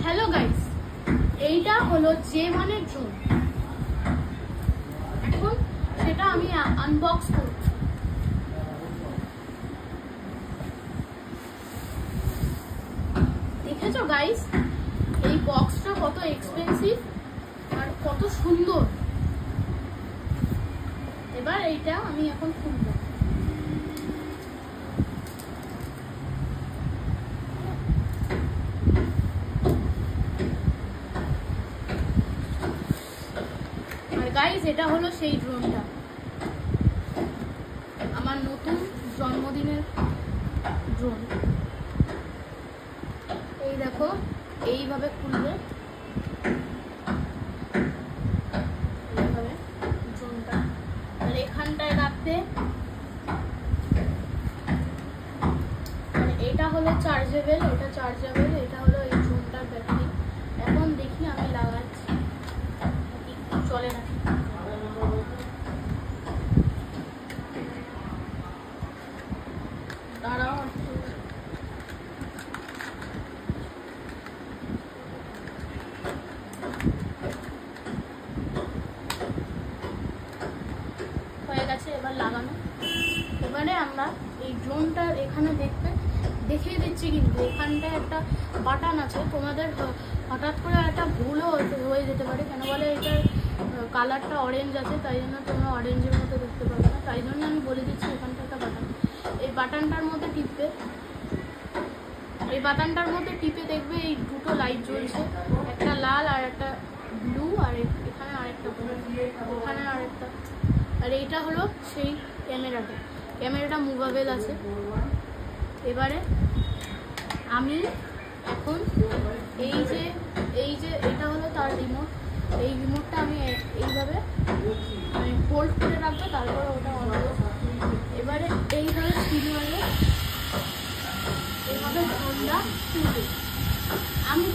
Hello guys, এইটা হলো J1 এর ড্রোন। এখন সেটা আমি আনবক্স করব। দেখেছো গাইস, এই বক্সটা কত এক্সপেন্সিভ আর কত সুন্দর। এবার এইটা আমি এখন খুলবো। গাইস, এটা হলো সেই ড্রোনটা, আমার নতুন জন্মদিনের ড্রোন। এই দেখো, এইভাবে খুলবে, এইভাবে ড্রোনটা। আর এখানটায় রাখতে এটা হলো চার্জেবল, এটা চার্জেবল। এটা হলো এই ড্রোনটার ব্যাটারি। এখন দেখি আমি লাগাচ্ছি, চলে না। দাঁড়াও, হয়ে গেছে এবার লাগানো। এবারে আমরা এই ড্রোনটার এখানে দেখিয়ে দিচ্ছি, কিন্তু এখানটায় একটা বাটন আছে। তোমাদের হঠাৎ করে একটা ভুলও হয়ে যেতে পারে, কেন বলে এটার কালারটা অরেঞ্জ আছে, তাই জন্য তোমরা অরেঞ্জের মতো দেখতে পাবে না। তাই জন্য আমি বলে দিচ্ছি এখানটা একটা বাটন। এই বাটনটার মধ্যে টিপবে, এই বাটনটার মধ্যে টিপে দেখবে এই দুটো লাইট জ্বলছে, একটা লাল আর একটা ব্লু, আর এখানে আরেকটা ওখানে আরেকটা। আর এইটা হলো সেই ক্যামেরাটা মুভেবল আছে। এবারে আমি এখন এই যে এটা হলো তার রিমোট। এই রিমোটটা আমি এইভাবে হোল্ড করে রাখবো, তারপরে ওটা অন করবো। এবারে এইভাবে স্টিরিও এইভাবে ঠান্ডা আমি